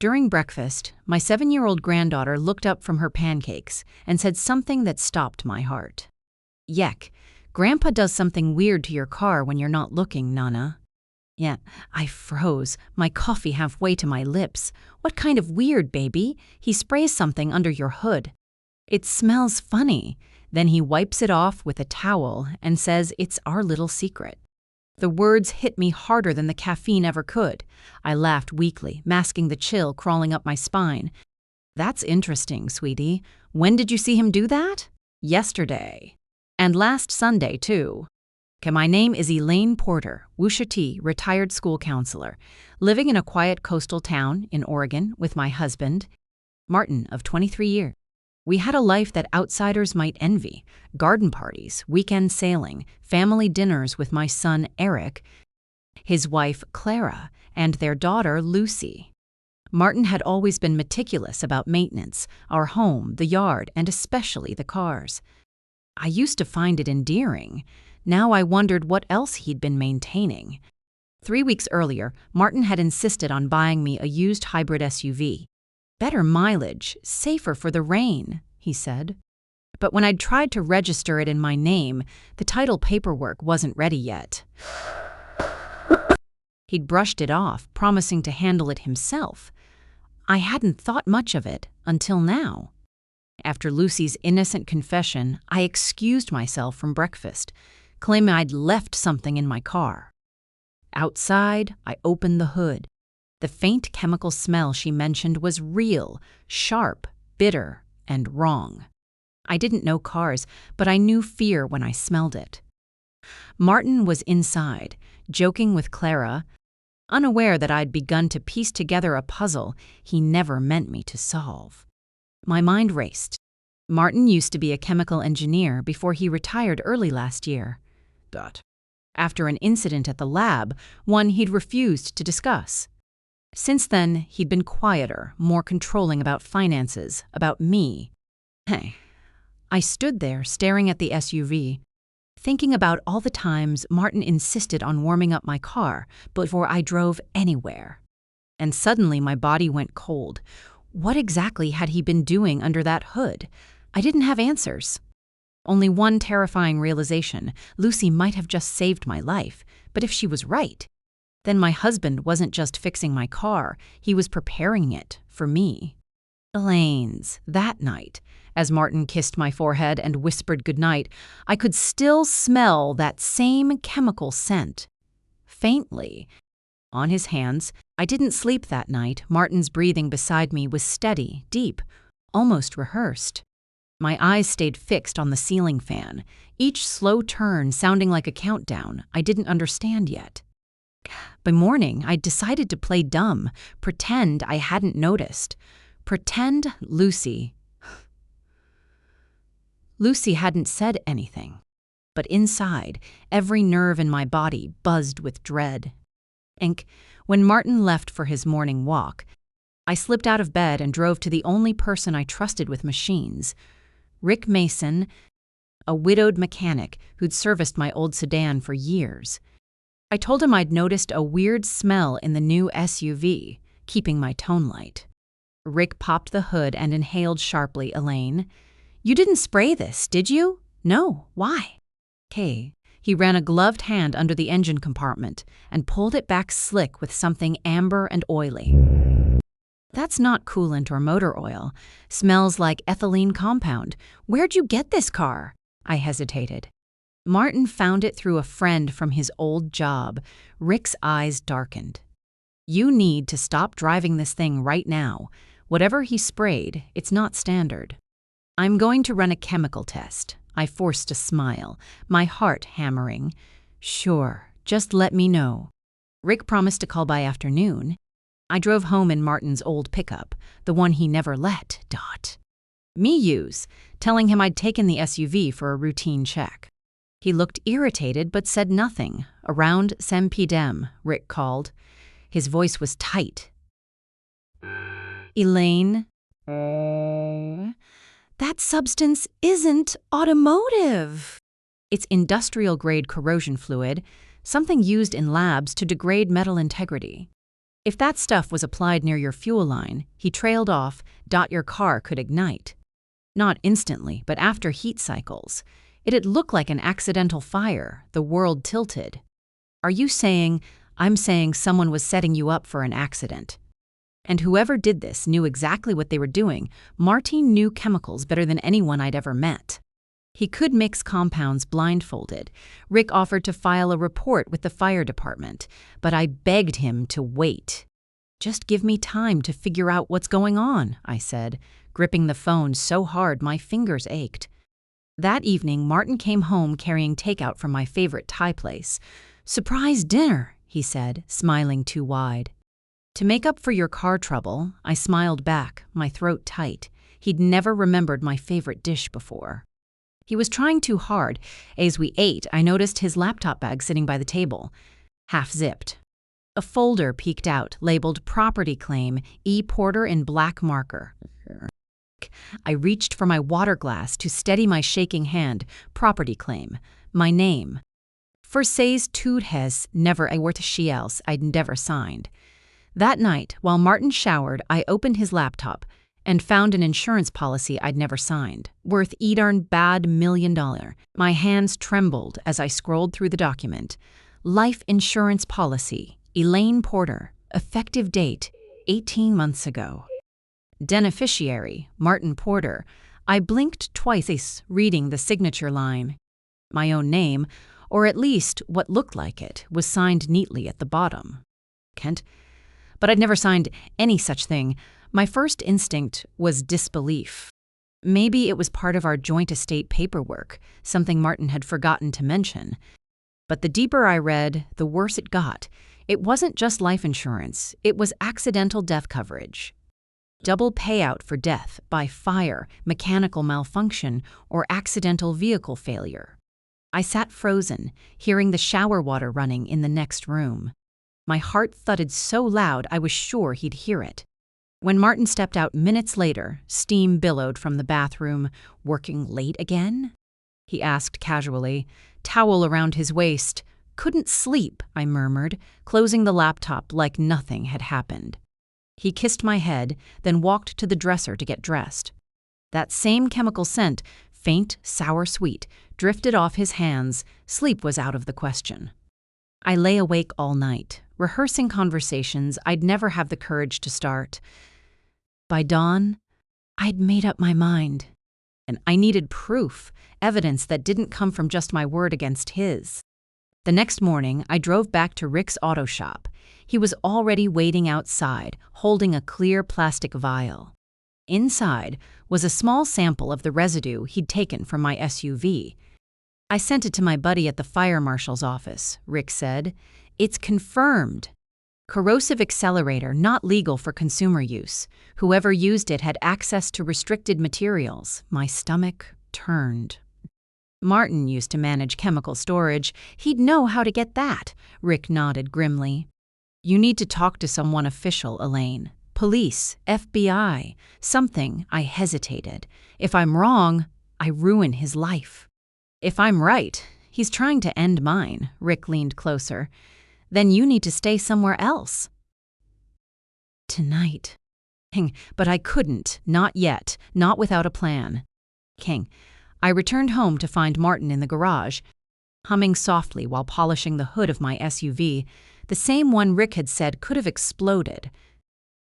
During breakfast, my 7-year-old granddaughter looked up from her pancakes and said something that stopped my heart. "Yek, Grandpa does something weird to your car when you're not looking, Nana." Yeah, I froze, my coffee halfway to my lips. "What kind of weird, baby? He sprays something under your hood. It smells funny." Then he wipes it off with a towel and says it's our little secret. The words hit me harder than the caffeine ever could. I laughed weakly, masking the chill crawling up my spine. "That's interesting, sweetie. When did you see him do that?" "Yesterday. And last Sunday, too." Okay, my name is Elaine Porter, Wusha T, retired school counselor, living in a quiet coastal town in Oregon with my husband, Martin, of 23 years. We had a life that outsiders might envy: garden parties, weekend sailing, family dinners with my son Eric, his wife Clara, and their daughter Lucy. Martin had always been meticulous about maintenance, our home, the yard, and especially the cars. I used to find it endearing. Now I wondered what else he'd been maintaining. 3 weeks earlier, Martin had insisted on buying me a used hybrid SUV. "Better mileage, safer for the rain," he said. But when I'd tried to register it in my name, the title paperwork wasn't ready yet. He'd brushed it off, promising to handle it himself. I hadn't thought much of it until now. After Lucy's innocent confession, I excused myself from breakfast, claiming I'd left something in my car. Outside, I opened the hood. The faint chemical smell she mentioned was real, sharp, bitter, and wrong. I didn't know cars, but I knew fear when I smelled it. Martin was inside, joking with Clara, unaware that I'd begun to piece together a puzzle he never meant me to solve. My mind raced. Martin used to be a chemical engineer before he retired early last year. After an incident at the lab, one he'd refused to discuss. Since then, he'd been quieter, more controlling about finances, about me. Hey, I stood there staring at the SUV, thinking about all the times Martin insisted on warming up my car before I drove anywhere. And suddenly my body went cold. What exactly had he been doing under that hood? I didn't have answers. Only one terrifying realization: Lucy might have just saved my life, but if she was right, then my husband wasn't just fixing my car, he was preparing it for me. Elaine's, that night, as Martin kissed my forehead and whispered goodnight, I could still smell that same chemical scent. Faintly. On his hands, I didn't sleep that night. Martin's breathing beside me was steady, deep, almost rehearsed. My eyes stayed fixed on the ceiling fan, each slow turn sounding like a countdown I didn't understand yet. By morning, I decided to play dumb, pretend I hadn't noticed. Pretend Lucy hadn't said anything. But inside, every nerve in my body buzzed with dread. When Martin left for his morning walk, I slipped out of bed and drove to the only person I trusted with machines, Rick Mason, a widowed mechanic who'd serviced my old sedan for years. I told him I'd noticed a weird smell in the new SUV, keeping my tone light. Rick popped the hood and inhaled sharply. "Elaine, you didn't spray this, did you?" "No, why?" "Okay." He ran a gloved hand under the engine compartment and pulled it back slick with something amber and oily. "That's not coolant or motor oil. Smells like ethylene compound. Where'd you get this car?" I hesitated. "Martin found it through a friend from his old job." Rick's eyes darkened. "You need to stop driving this thing right now. Whatever he sprayed, it's not standard." "I'm going to run a chemical test." I forced a smile, my heart hammering. "Sure, just let me know." Rick promised to call by afternoon. I drove home in Martin's old pickup, the one he never let, me use, telling him I'd taken the SUV for a routine check. He looked irritated but said nothing. "Around 7 p.m., Rick called. His voice was tight. "Elaine, that substance isn't automotive. It's industrial-grade corrosion fluid, something used in labs to degrade metal integrity." If that stuff was applied near your fuel line, he trailed off, your car could ignite. Not instantly, but after heat cycles. It'd look like an accidental fire, the world tilted. Are you saying, I'm saying someone was setting you up for an accident? And whoever did this knew exactly what they were doing. Martin knew chemicals better than anyone I'd ever met. He could mix compounds blindfolded. Rick offered to file a report with the fire department, but I begged him to wait. Just give me time to figure out what's going on, I said, gripping the phone so hard my fingers ached. That evening, Martin came home carrying takeout from my favorite Thai place. "Surprise dinner," he said, smiling too wide. To make up for your car trouble, I smiled back, my throat tight. He'd never remembered my favorite dish before. He was trying too hard. As we ate, I noticed his laptop bag sitting by the table, half-zipped. A folder peeked out, labeled Property Claim, E. Porter in black marker. I reached for my water glass to steady my shaking hand. Property claim. My name. For says Tud has never a worth shiels I'd never signed. That night, while Martin showered, I opened his laptop and found an insurance policy I'd never signed, worth $1 million. My hands trembled as I scrolled through the document. Life insurance policy, Elaine Porter, effective date, 18 months ago. Beneficiary, Martin Porter. I blinked twice, reading the signature line. My own name, or at least what looked like it, was signed neatly at the bottom. Kent. But I'd never signed any such thing. My first instinct was disbelief. Maybe it was part of our joint estate paperwork, something Martin had forgotten to mention. But the deeper I read, the worse it got. It wasn't just life insurance, it was accidental death coverage. Double payout for death by fire, mechanical malfunction, or accidental vehicle failure. I sat frozen, hearing the shower water running in the next room. My heart thudded so loud I was sure he'd hear it. When Martin stepped out minutes later, steam billowed from the bathroom. "Working late again?" he asked casually, towel around his waist. "Couldn't sleep," I murmured, closing the laptop like nothing had happened. He kissed my head, then walked to the dresser to get dressed. That same chemical scent, faint, sour sweet, drifted off his hands. Sleep was out of the question. I lay awake all night, rehearsing conversations I'd never have the courage to start. By dawn, I'd made up my mind. And I needed proof, evidence that didn't come from just my word against his. The next morning, I drove back to Rick's auto shop. He was already waiting outside, holding a clear plastic vial. Inside was a small sample of the residue he'd taken from my SUV. "I sent it to my buddy at the fire marshal's office," Rick said. "It's confirmed. Corrosive accelerator not legal for consumer use. Whoever used it had access to restricted materials." My stomach turned. Martin used to manage chemical storage. He'd know how to get that, Rick nodded grimly. "You need to talk to someone official, Elaine. Police, FBI, something." I hesitated. "If I'm wrong, I ruin his life." "If I'm right, he's trying to end mine." Rick leaned closer. "Then you need to stay somewhere else." Tonight. But I couldn't, not yet, not without a plan. I returned home to find Martin in the garage, humming softly while polishing the hood of my SUV, the same one Rick had said could have exploded.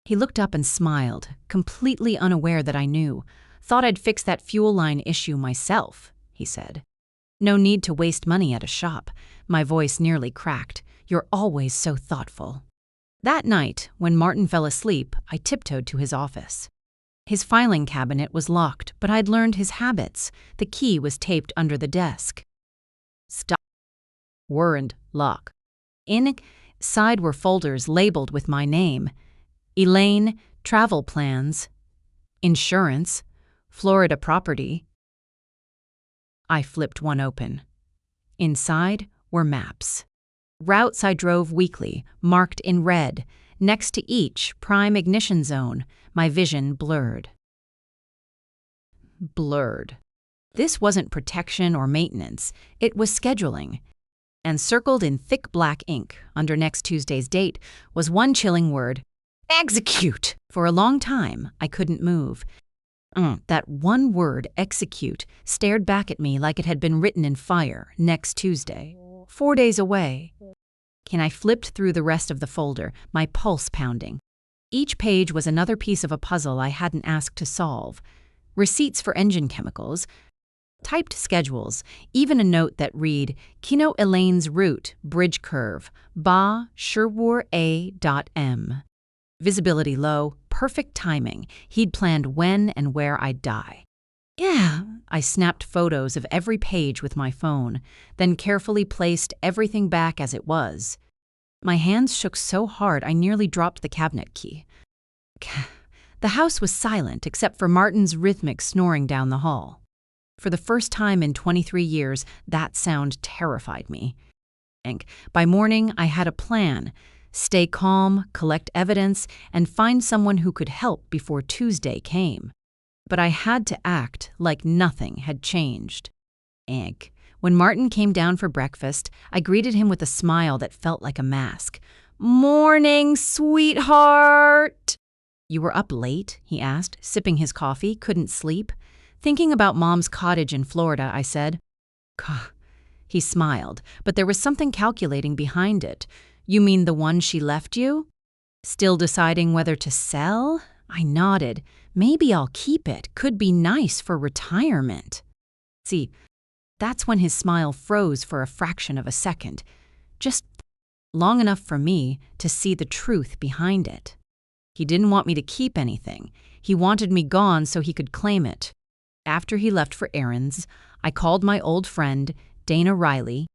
He looked up and smiled, completely unaware that I knew. "Thought I'd fix that fuel line issue myself," he said. "No need to waste money at a shop." My voice nearly cracked. "You're always so thoughtful." That night, when Martin fell asleep, I tiptoed to his office. His filing cabinet was locked, but I'd learned his habits. The key was taped under the desk. "Stop. Warrant lock." Inside were folders labeled with my name. Elaine, travel plans, insurance, Florida property. I flipped one open. Inside were maps. Routes I drove weekly, marked in red, next to each prime ignition zone. My vision blurred. This wasn't protection or maintenance. It was scheduling. And circled in thick black ink under next Tuesday's date was one chilling word: execute. For a long time, I couldn't move. That one word, execute, stared back at me like it had been written in fire. Next Tuesday. 4 days away. I flipped through the rest of the folder, my pulse pounding. Each page was another piece of a puzzle I hadn't asked to solve. Receipts for engine chemicals, typed schedules, even a note that read, Kino Elaine's route, bridge curve, Ba Sherwood A.M. Visibility low, perfect timing. He'd planned when and where I'd die. Yeah, I snapped photos of every page with my phone, then carefully placed everything back as it was. My hands shook so hard I nearly dropped the cabinet key. The house was silent except for Martin's rhythmic snoring down the hall. For the first time in 23 years, that sound terrified me. By morning, I had a plan: stay calm, collect evidence, and find someone who could help before Tuesday came. But I had to act like nothing had changed. When Martin came down for breakfast, I greeted him with a smile that felt like a mask. "Morning, sweetheart!" "You were up late?" he asked, sipping his coffee, couldn't sleep. "Thinking about Mom's cottage in Florida," I said. He smiled, but there was something calculating behind it. "You mean the one she left you?" "Still deciding whether to sell?" I nodded. "Maybe I'll keep it. Could be nice for retirement." See, that's when his smile froze for a fraction of a second, just long enough for me to see the truth behind it. He didn't want me to keep anything. He wanted me gone so he could claim it. After he left for errands, I called my old friend, Dana Riley,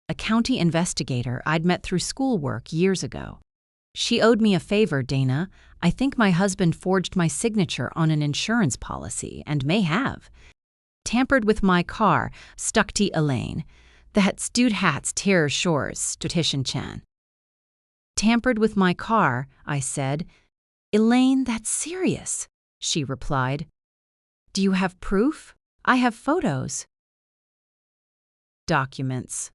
a county investigator I'd met through schoolwork years ago. "She owed me a favor, Dana. I think my husband forged my signature on an insurance policy, and may have. Tampered with my car, stuck to Elaine. That stewed hats tear shores, Stutishan Chan." "Tampered with my car," I said. "Elaine, that's serious," she replied. "Do you have proof?" "I have photos." Documents.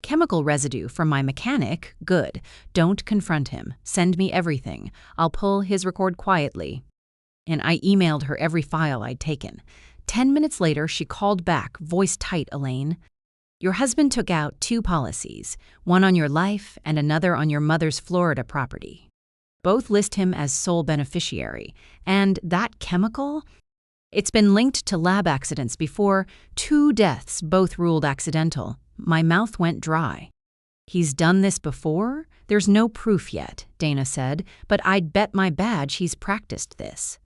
"Chemical residue from my mechanic, good. Don't confront him. Send me everything. I'll pull his record quietly." And I emailed her every file I'd taken. 10 minutes later, she called back, voice tight, "Elaine, your husband took out 2 policies, one on your life and another on your mother's Florida property. Both list him as sole beneficiary. And that chemical? It's been linked to lab accidents before, 2 deaths, both ruled accidental." My mouth went dry. "He's done this before? There's no proof yet," Dana said, "but I'd bet my badge he's practiced this."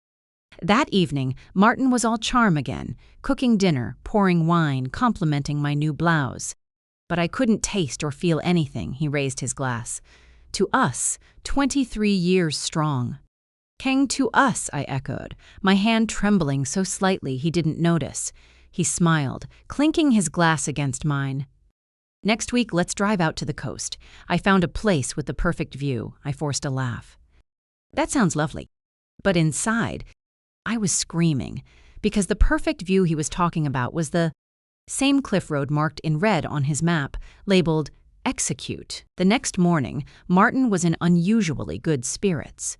That evening, Martin was all charm again, cooking dinner, pouring wine, complimenting my new blouse. But I couldn't taste or feel anything. He raised his glass. "To us, 23 years strong." "Kang to us," I echoed, my hand trembling so slightly he didn't notice. He smiled, clinking his glass against mine. "Next week, let's drive out to the coast. I found a place with the perfect view." I forced a laugh. "That sounds lovely." But inside, I was screaming, because the perfect view he was talking about was the same cliff road marked in red on his map, labeled execute. The next morning, Martin was in unusually good spirits.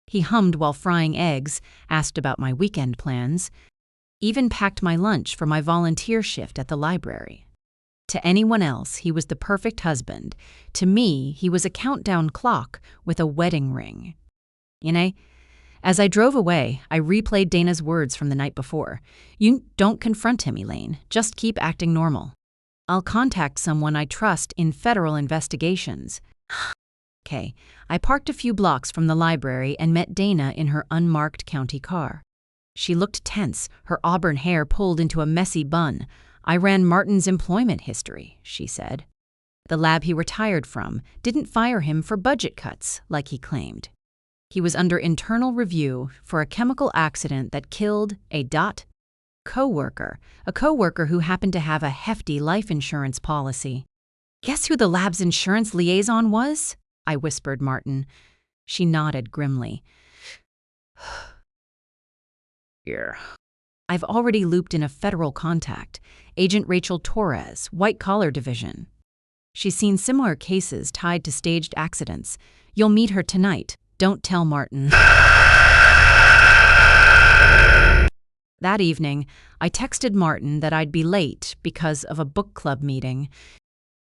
He hummed while frying eggs, asked about my weekend plans, even packed my lunch for my volunteer shift at the library. To anyone else, he was the perfect husband. To me, he was a countdown clock with a wedding ring. As I drove away, I replayed Dana's words from the night before. "You don't confront him, Elaine. Just keep acting normal. I'll contact someone I trust in federal investigations." I parked a few blocks from the library and met Dana in her unmarked county car. She looked tense, her auburn hair pulled into a messy bun. "I ran Martin's employment history," she said. The lab he retired from didn't fire him for budget cuts, like he claimed. He was under internal review for a chemical accident that killed a coworker who happened to have a hefty life insurance policy. "Guess who the lab's insurance liaison was?" I whispered Martin. She nodded grimly. "Yeah. I've already looped in a federal contact, Agent Rachel Torres, White Collar Division." She's seen similar cases tied to staged accidents. You'll meet her tonight. Don't tell Martin. That evening, I texted Martin that I'd be late because of a book club meeting.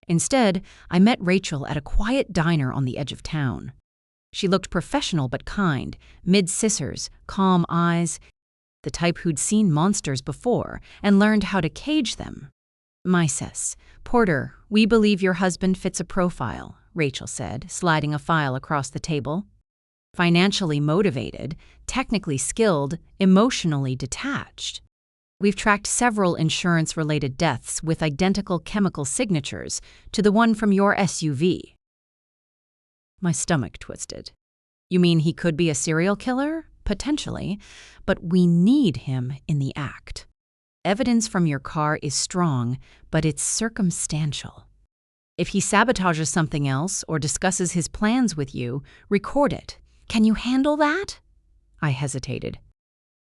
Instead, I met Rachel at a quiet diner on the edge of town. She looked professional but kind, mid-scissors, calm eyes, the type who'd seen monsters before and learned how to cage them. "Mises, Porter, we believe your husband fits a profile," Rachel said, sliding a file across the table. "Financially motivated, technically skilled, emotionally detached. We've tracked several insurance-related deaths with identical chemical signatures to the one from your SUV." My stomach twisted. "You mean he could be a serial killer? Potentially, but we need him in the act. Evidence from your car is strong, but it's circumstantial. If he sabotages something else or discusses his plans with you, record it. Can you handle that?" I hesitated.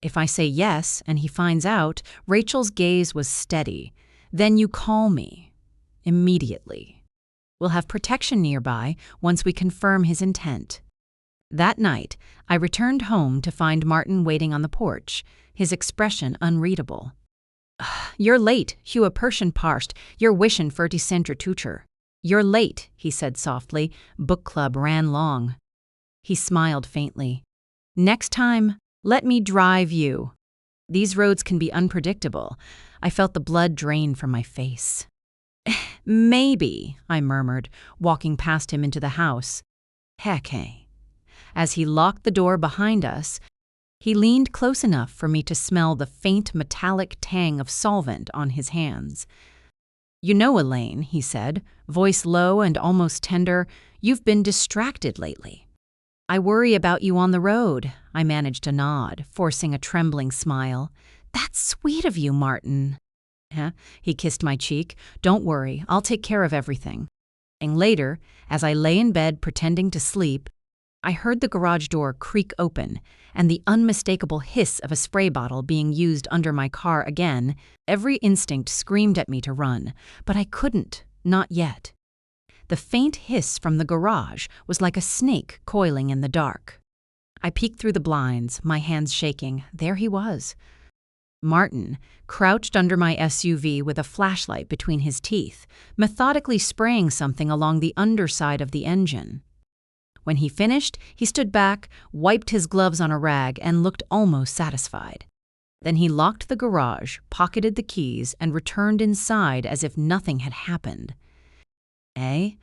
If I say yes and he finds out, Rachel's gaze was steady. "Then you call me. Immediately. We'll have protection nearby once we confirm his intent." That night, I returned home to find Martin waiting on the porch, his expression unreadable. "You're late, Hua Persian parsed. You're wishin' for die center tutor. You're late," he said softly. "Book club ran long." He smiled faintly. "Next time, let me drive you. These roads can be unpredictable." I felt the blood drain from my face. "Maybe," I murmured, walking past him into the house. "Heck, hey." As he locked the door behind us, he leaned close enough for me to smell the faint metallic tang of solvent on his hands. "You know, Elaine," he said, voice low and almost tender, "you've been distracted lately." "I worry about you on the road," I managed to nod, forcing a trembling smile. "That's sweet of you, Martin." He kissed my cheek. "Don't worry, I'll take care of everything." And later, as I lay in bed pretending to sleep, I heard the garage door creak open and the unmistakable hiss of a spray bottle being used under my car again. Every instinct screamed at me to run, but I couldn't, not yet. The faint hiss from the garage was like a snake coiling in the dark. I peeked through the blinds, my hands shaking. There he was. Martin, crouched under my SUV with a flashlight between his teeth, methodically spraying something along the underside of the engine. When he finished, he stood back, wiped his gloves on a rag, and looked almost satisfied. Then he locked the garage, pocketed the keys, and returned inside as if nothing had happened. I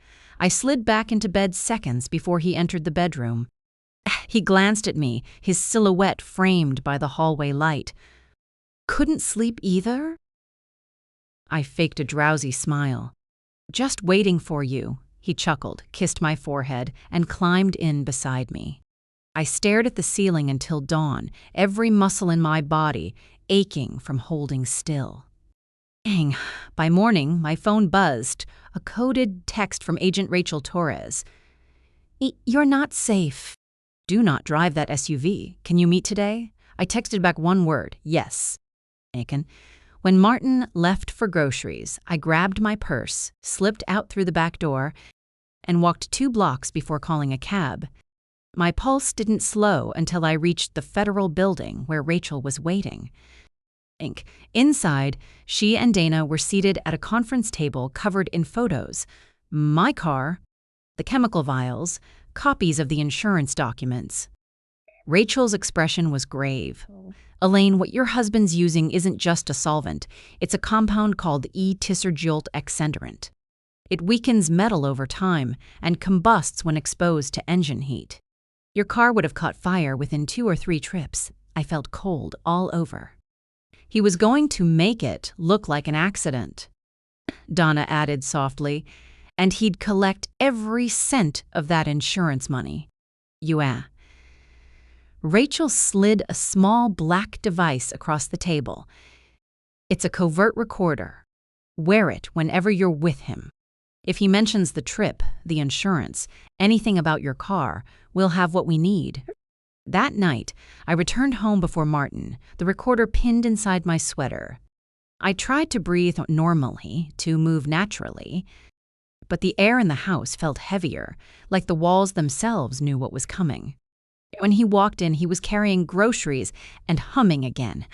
slid back into bed seconds before he entered the bedroom. He glanced at me, his silhouette framed by the hallway light. "Couldn't sleep either?" I faked a drowsy smile. "Just waiting for you," he chuckled, kissed my forehead, and climbed in beside me. I stared at the ceiling until dawn, every muscle in my body aching from holding still. Dang, by morning, my phone buzzed, a coded text from Agent Rachel Torres. "You're not safe. Do not drive that SUV. Can you meet today?" I texted back one word, yes. Aiken. When Martin left for groceries, I grabbed my purse, slipped out through the back door, and walked 2 blocks before calling a cab. My pulse didn't slow until I reached the federal building where Rachel was waiting. Inside, she and Dana were seated at a conference table covered in photos. My car, the chemical vials, copies of the insurance documents. Rachel's expression was grave. "Elaine, what your husband's using isn't just a solvent. It's a compound called E-tisergilt excenderant. It weakens metal over time and combusts when exposed to engine heat. Your car would have caught fire within 2 or 3 trips." I felt cold all over. "He was going to make it look like an accident," Donna added softly, "and he'd collect every cent of that insurance money." Rachel slid a small black device across the table. "It's a covert recorder. Wear it whenever you're with him. If he mentions the trip, the insurance, anything about your car, we'll have what we need." That night, I returned home before Martin, the recorder pinned inside my sweater. I tried to breathe normally, to move naturally. But the air in the house felt heavier, like the walls themselves knew what was coming. When he walked in, he was carrying groceries and humming again.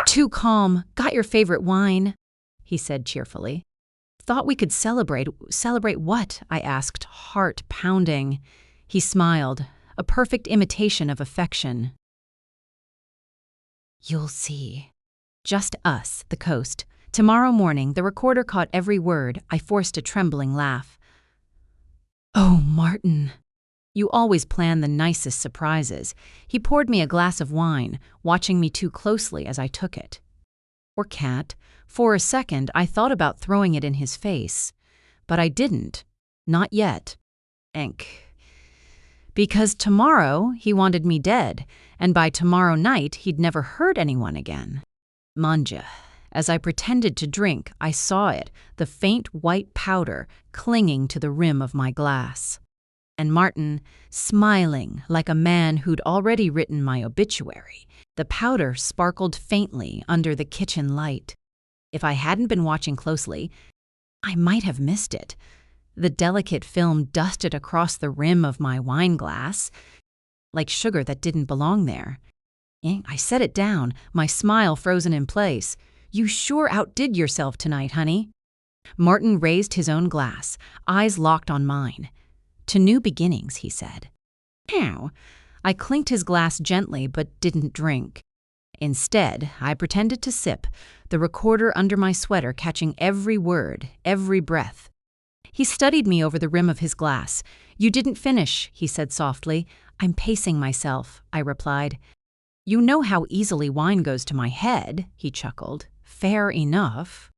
"Too calm. Got your favorite wine," he said cheerfully. "Thought we could celebrate." "Celebrate what?" I asked, heart pounding. He smiled, a perfect imitation of affection. "You'll see." Just us, the coast. Tomorrow morning, the recorder caught every word. I forced a trembling laugh. "Oh, Martin. You always plan the nicest surprises." He poured me a glass of wine, watching me too closely as I took it. Or Cat. For a second, I thought about throwing it in his face. But I didn't. Not yet. Because tomorrow he wanted me dead, and by tomorrow night he'd never hurt anyone again. Manja. As I pretended to drink, I saw it, the faint white powder clinging to the rim of my glass. And Martin, smiling like a man who'd already written my obituary. The powder sparkled faintly under the kitchen light. If I hadn't been watching closely, I might have missed it. The delicate film dusted across the rim of my wine glass, like sugar that didn't belong there. I set it down, my smile frozen in place. "You sure outdid yourself tonight, honey." Martin raised his own glass, eyes locked on mine. "To new beginnings," he said. "Ow." I clinked his glass gently but didn't drink. Instead, I pretended to sip, the recorder under my sweater catching every word, every breath. He studied me over the rim of his glass. "You didn't finish," he said softly. "I'm pacing myself," I replied. "You know how easily wine goes to my head," he chuckled. "Fair enough."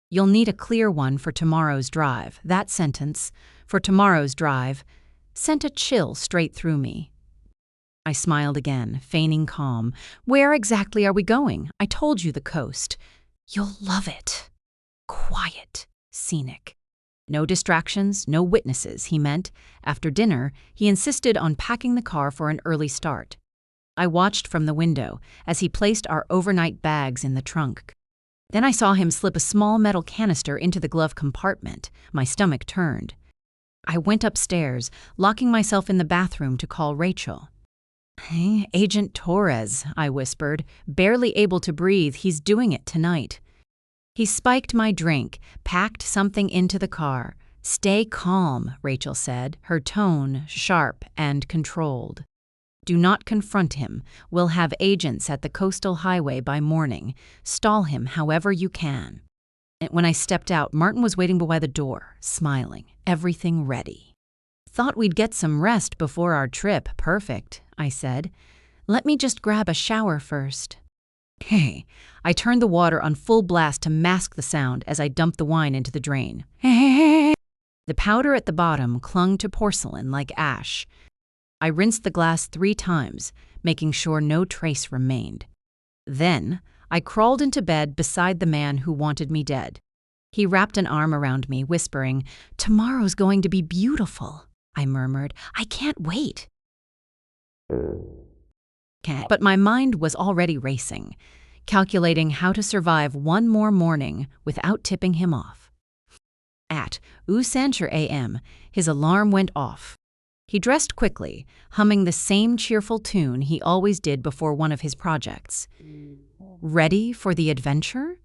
"You'll need a clear one for tomorrow's drive." That sentence, "for tomorrow's drive," sent a chill straight through me. I smiled again, feigning calm. "Where exactly are we going?" "I told you, the coast." "You'll love it." Quiet, scenic. No distractions, no witnesses, he meant. After dinner, he insisted on packing the car for an early start. I watched from the window as he placed our overnight bags in the trunk. Then I saw him slip a small metal canister into the glove compartment. My stomach turned. I went upstairs, locking myself in the bathroom to call Rachel. "Hey, Agent Torres," I whispered, barely able to breathe. "He's doing it tonight." He spiked my drink, packed something into the car. "Stay calm," Rachel said, her tone sharp and controlled. "Do not confront him. We'll have agents at the coastal highway by morning. Stall him however you can." And when I stepped out, Martin was waiting by the door, smiling, everything ready. "Thought we'd get some rest before our trip." "Perfect," I said. "Let me just grab a shower first." "Hey." I turned the water on full blast to mask the sound as I dumped the wine into the drain. The powder at the bottom clung to porcelain like ash. I rinsed the glass 3 times, making sure no trace remained. Then, I crawled into bed beside the man who wanted me dead. He wrapped an arm around me, whispering, "Tomorrow's going to be beautiful," I murmured. "I can't wait." But my mind was already racing, calculating how to survive one more morning without tipping him off. At 2:00 a.m., his alarm went off. He dressed quickly, humming the same cheerful tune he always did before one of his projects. "Ready for the adventure?"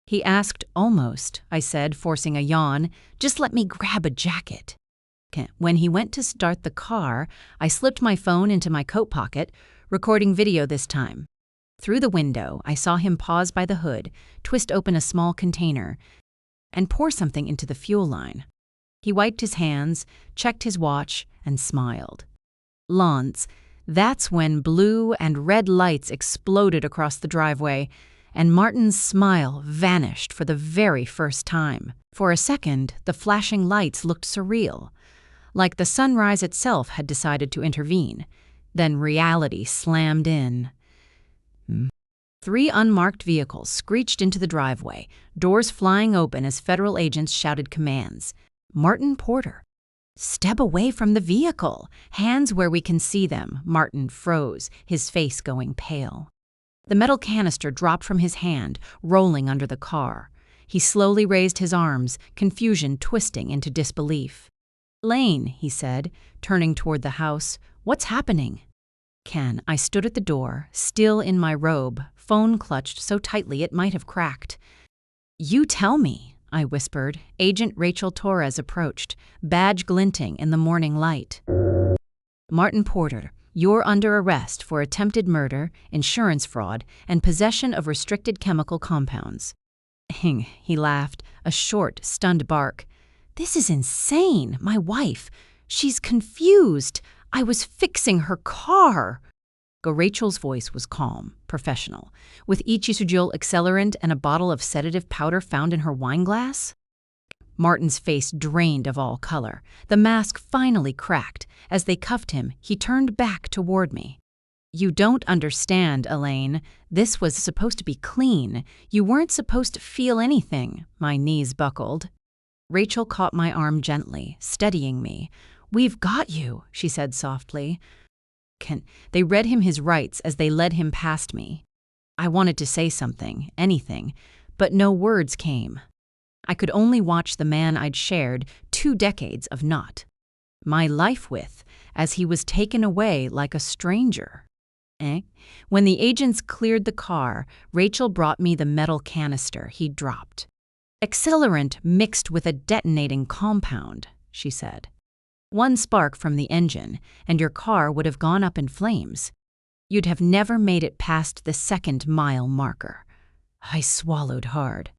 he asked almost, I said, forcing a yawn. "Just let me grab a jacket." When he went to start the car, I slipped my phone into my coat pocket, recording video this time. Through the window, I saw him pause by the hood, twist open a small container, and pour something into the fuel line. He wiped his hands, checked his watch, and smiled. Lance, that's when blue and red lights exploded across the driveway, and Martin's smile vanished for the very first time. For a second, the flashing lights looked surreal, like the sunrise itself had decided to intervene. Then reality slammed in. 3 unmarked vehicles screeched into the driveway, doors flying open as federal agents shouted commands. "Martin Porter, step away from the vehicle. Hands where we can see them." Martin froze, his face going pale. The metal canister dropped from his hand, rolling under the car. He slowly raised his arms, confusion twisting into disbelief. "Lane," he said, turning toward the house, "what's happening?" Ken, I stood at the door, still in my robe, phone clutched so tightly it might have cracked. "You tell me," I whispered. Agent Rachel Torres approached, badge glinting in the morning light. "Martin Porter, you're under arrest for attempted murder, insurance fraud, and possession of restricted chemical compounds." He laughed, a short, stunned bark. "This is insane. My wife. She's confused. I was fixing her car." Rachel's voice was calm, professional. "With ichthysogel accelerant and a bottle of sedative powder found in her wine glass?" Martin's face drained of all color. The mask finally cracked. As they cuffed him, he turned back toward me. "You don't understand, Elaine. This was supposed to be clean. You weren't supposed to feel anything." My knees buckled. Rachel caught my arm gently, steadying me. "We've got you," she said softly. They read him his rights as they led him past me. I wanted to say something, anything, but no words came. I could only watch the man I'd shared 2 decades of not. My life with, as he was taken away like a stranger. When the agents cleared the car, Rachel brought me the metal canister he'd dropped. "Accelerant mixed with a detonating compound," she said. "One spark from the engine, and your car would have gone up in flames. You'd have never made it past the 2nd-mile marker." I swallowed hard.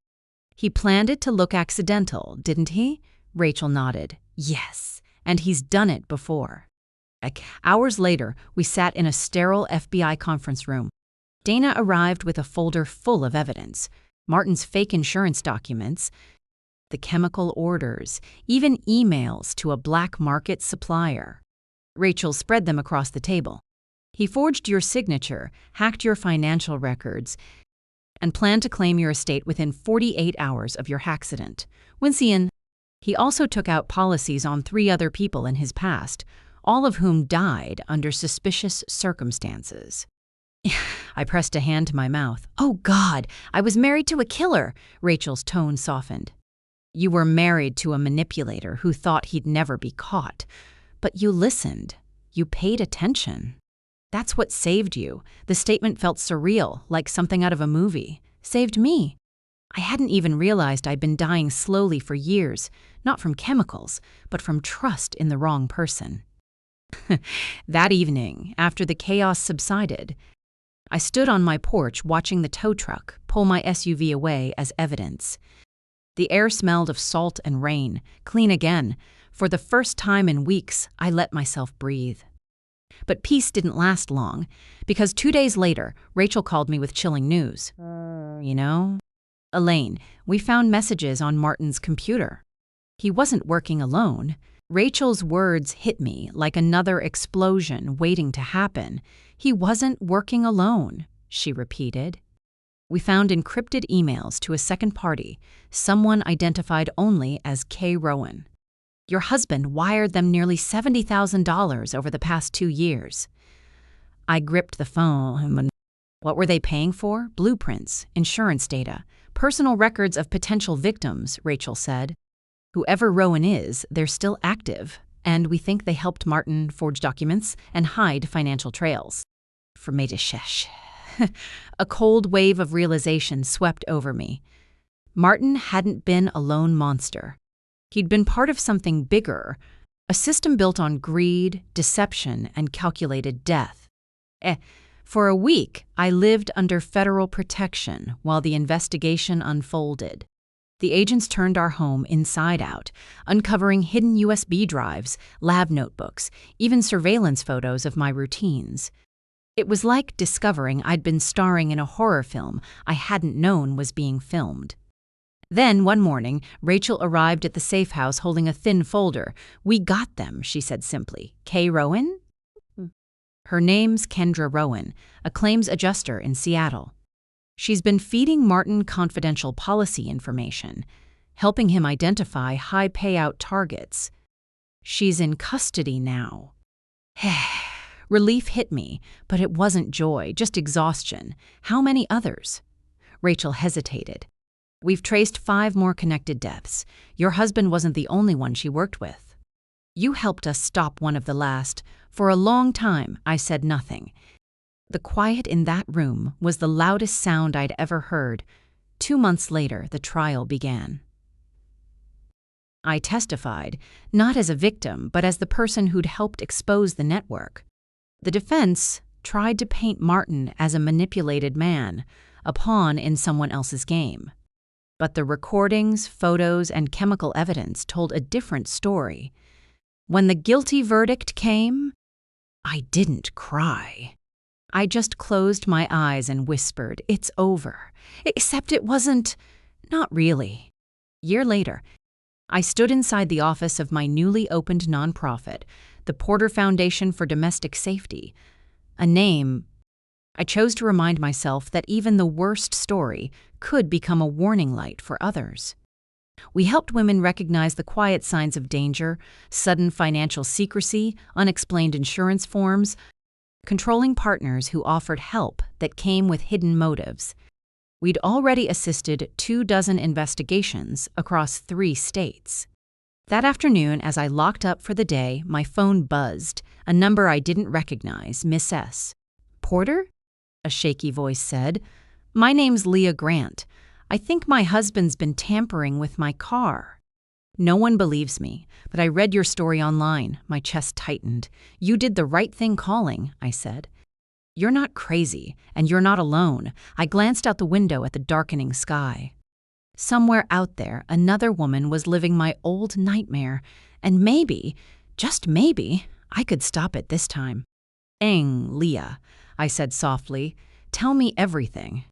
"He planned it to look accidental, didn't he?" Rachel nodded. "Yes, and he's done it before." Hours later, we sat in a sterile FBI conference room. Dana arrived with a folder full of evidence. Martin's fake insurance documents, the chemical orders, even emails to a black market supplier. Rachel spread them across the table. "He forged your signature, hacked your financial records, and planned to claim your estate within 48 hours of your accident. Wincian, he also took out policies on 3 other people in his past, all of whom died under suspicious circumstances." I pressed a hand to my mouth. "Oh, God, I was married to a killer." Rachel's tone softened. "You were married to a manipulator who thought he'd never be caught. But you listened. You paid attention. That's what saved you." The statement felt surreal, like something out of a movie. Saved me. I hadn't even realized I'd been dying slowly for years, not from chemicals, but from trust in the wrong person. That evening, after the chaos subsided, I stood on my porch watching the tow truck pull my SUV away as evidence. The air smelled of salt and rain, clean again. For the first time in weeks, I let myself breathe. But peace didn't last long, because 2 days later, Rachel called me with chilling news. "You know, Elaine, we found messages on Martin's computer. He wasn't working alone." Rachel's words hit me like another explosion waiting to happen. "He wasn't working alone," she repeated. "We found encrypted emails to a second party, someone identified only as K. Rowan. Your husband wired them nearly $70,000 over the past 2 years." I gripped the phone. What were they paying for? "Blueprints, insurance data, personal records of potential victims," Rachel said. "Whoever Rowan is, they're still active, and we think they helped Martin forge documents and hide financial trails." For me to shesh. A cold wave of realization swept over me. Martin hadn't been a lone monster. He'd been part of something bigger, a system built on greed, deception, and calculated death. For a week, I lived under federal protection while the investigation unfolded. The agents turned our home inside out, uncovering hidden USB drives, lab notebooks, even surveillance photos of my routines. It was like discovering I'd been starring in a horror film I hadn't known was being filmed. Then, one morning, Rachel arrived at the safe house holding a thin folder. "We got them," she said simply. "K. Rowan?" Her name's Kendra Rowan, a claims adjuster in Seattle. She's been feeding Martin confidential policy information, helping him identify high payout targets. She's in custody now. Relief hit me, but it wasn't joy, just exhaustion. How many others? Rachel hesitated. We've traced 5 more connected deaths. Your husband wasn't the only one she worked with. You helped us stop one of the last. For a long time, I said nothing. The quiet in that room was the loudest sound I'd ever heard. 2 months later, the trial began. I testified, not as a victim, but as the person who'd helped expose the network. The defense tried to paint Martin as a manipulated man, a pawn in someone else's game. But the recordings, photos, and chemical evidence told a different story. When the guilty verdict came, I didn't cry. I just closed my eyes and whispered, "It's over." Except it wasn't. Not really. A year later, I stood inside the office of my newly opened nonprofit, the Porter Foundation for Domestic Safety. A name. I chose to remind myself that even the worst story could become a warning light for others. We helped women recognize the quiet signs of danger: sudden financial secrecy, unexplained insurance forms, controlling partners who offered help that came with hidden motives. We'd already assisted 24 investigations across 3 states. That afternoon, as I locked up for the day, my phone buzzed, a number I didn't recognize, Miss S. "Porter?" a shaky voice said. "My name's Leah Grant. I think my husband's been tampering with my car." No one believes me, but I read your story online. My chest tightened. "You did the right thing calling," I said. "You're not crazy, and you're not alone." I glanced out the window at the darkening sky. Somewhere out there, another woman was living my old nightmare, and maybe, just maybe, I could stop it this time. "Leah," I said softly, "tell me everything."